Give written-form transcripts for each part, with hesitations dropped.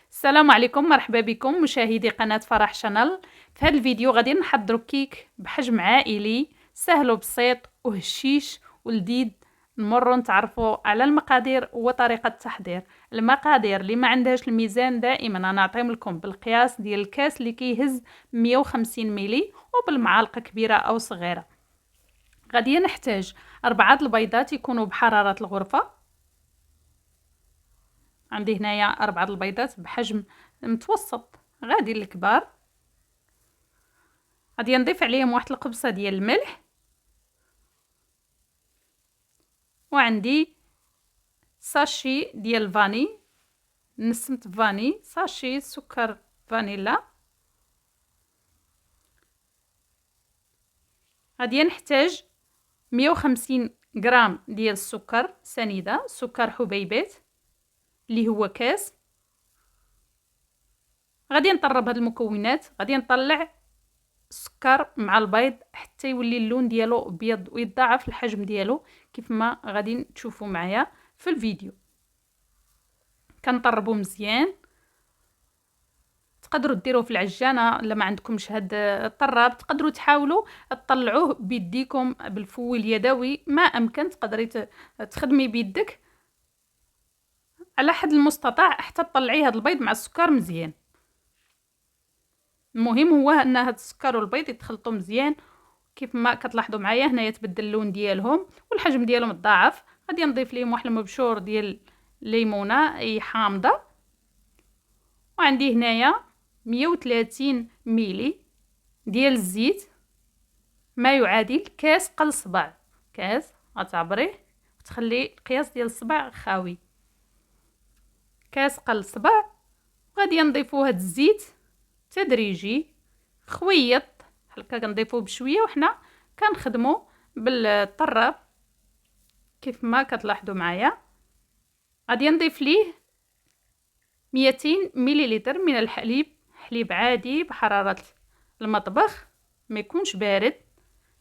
السلام عليكم، مرحبا بكم مشاهدي قناة فرح شانل. في هذا الفيديو غادي نحضروا كيك بحجم عائلي سهل وبسيط وهشيش ولذيذ. نمروا نتعرفوا على المقادير وطريقة التحضير. المقادير اللي ما عندهاش الميزان دائما انا نعطيهم لكم بالقياس ديال الكاس اللي كيهز 150 ملي وبالمعالقة كبيرة او صغيرة. غادي نحتاج 4 البيضات يكونوا بحرارة الغرفة. عندي هنايا 4 البيضات بحجم متوسط، غادي الكبار. غادي نضيف عليهم واحد القبصه ديال الملح، وعندي ساشي ديال الفاني، نسمت فاني، ساشي سكر فانيلا. غادي نحتاج 150 غرام ديال السكر سنيده، سكر حبيبات اللي هو كاس. غادي نطرب هاد المكونات، غادي نطلع السكر مع البيض حتى يولي اللون ديالو ابيض ويتضاعف الحجم ديالو كيف ما غادي تشوفوا معايا في الفيديو. كنطربوا مزيان. تقدروا ديروه في العجانه الا ما عندكمش هاد الطراب، تقدروا تحاولوا تطلعوه بيديكم بالفوي اليدوي ما امكن. تقدري تخدمي بيدك على حد المستطاع حتى تطلعي هاد البيض مع السكر مزيان. المهم هو ان هاد السكر والبيض يتخلطوا مزيان. كيف ما كتلاحظوا معايا هنايا تبدل اللون ديالهم والحجم ديالهم تضاعف. غادي نضيف ليهم واحد المبشور ديال الليمونه اي حامضه، وعندي هنايا 130 ملي ديال الزيت، ما يعادل كاس قل صبع. كاس غتعبريه وتخلي القياس ديال الصبع خاوي، كاس قل صبع. غادي نضيفوا هاد الزيت تدريجي خويط، هكا كنضيفوه بشويه وحنا كنخدموا بالطراب كيف ما كتلاحظوا معايا. غادي نضيف ليه 200 مليلتر من الحليب، حليب عادي بحراره المطبخ ما يكونش بارد،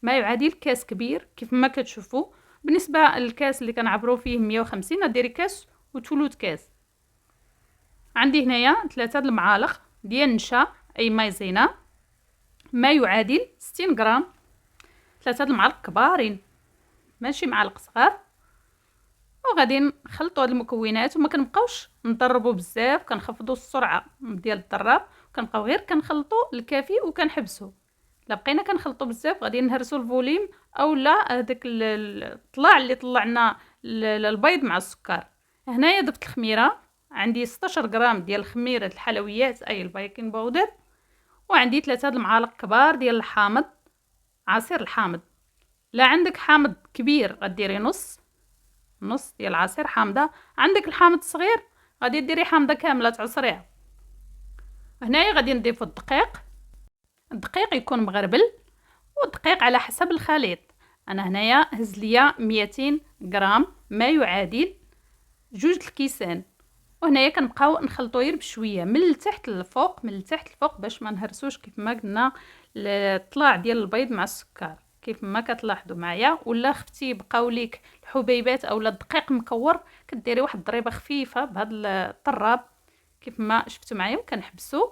ما يعادل كاس كبير كيف ما كتشوفوا. بالنسبه للكاس اللي كنعبروا فيه 150 ديري كاس وثلث كاس. عندي هنايا 3 المعالق ديال النشا اي مايزينا، ما يعادل 60 غرام. 3 المعالق كبارين ماشي معالق صغار. وغادي نخلطوا هاد المكونات وما كنبقاوش نضربوا بزاف، كنخفضوا السرعه ديال الضراب، كنبقاو غير كنخلطوا الكافي وكنحبسوا. الا بقينا كنخلطوا بزاف غادي نهرسوا الفوليم اولا هذاك الطلاع اللي طلعنا البيض مع السكر. هنايا ضفت الخميره، عندي 16 غرام ديال خميره الحلويات اي البيكنج باودر، وعندي 3 المعالق كبار ديال الحامض، عصير الحامض. لا عندك حامض كبير غديري نص ديال عصير حامضه، عندك الحامض الصغير غادي ديري حامضه كامله تعصريها. هنايا غادي نضيفوا الدقيق يكون مغربل، والدقيق على حسب الخليط. انا هنايا هز ليا 200 غرام ما يعادل 2 الكيسان. وهنايا كنبقاو نخلطو غير بشويه من التحت للفوق من التحت للفوق باش ما نهرسوش كيف ما قلنا الطلاع ديال البيض مع السكر كيف ما كتلاحظوا معايا. ولا خفتي بقاو ليك الحبيبات اولا الدقيق مكور كديري واحد الضريبه خفيفه بهذا الطراب كيف ما شفتوا معايا وكنحبسوا.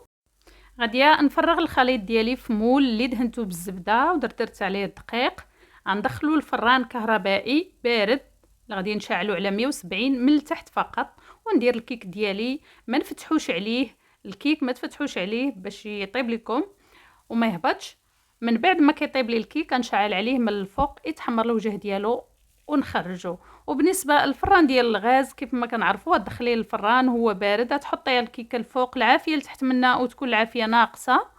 غادي نفرغ الخليط ديالي في مول اللي دهنته بالزبده ودرت عليه الدقيق. غندخلو الفران كهربائي بارد اللي غادي نشعلو على 170 من التحت فقط، وندير الكيك ديالي. ما نفتحوش عليه الكيك، ما تفتحوش عليه باش يطيب لكم وما يهبطش. من بعد ما كيطيب لي الكيك كنشعل عليه من الفوق يتحمر الوجه ديالو ونخرجو. وبالنسبه للفران ديال الغاز كيف ما كنعرفوا تدخليه للفران هو بارد، تحطي الكيكه الفوق العافيه لتحت منها وتكون العافيه ناقصه.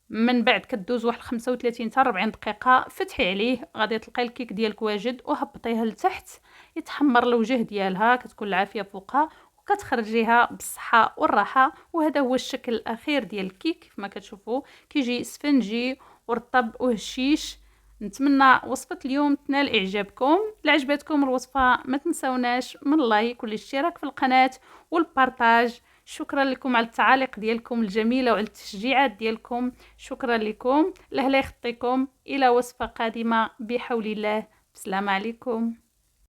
من بعد كدوز واحد 35 حتى 40 دقيقه فتحي عليه غادي تلقاي الكيك ديالك واجد وهبطيها لتحت يتحمر الوجه ديالها، كتكون العافيه فوقها وكتخرجيها بالصحه والراحه. وهذا هو الشكل الاخير ديال الكيك كيف ما كتشوفوا كيجي اسفنجي ورطب وهشيش. نتمنى وصفه اليوم تنال اعجابكم. الا عجبتكم الوصفه ما تنسوناش من اللايك والاشتراك في القناه والبارطاج. شكرا لكم على التعاليق ديالكم الجميله وعلى التشجيعات ديالكم. شكرا لكم. الله لا يخطيكم. الى وصفه قادمه بحول الله. السلام عليكم.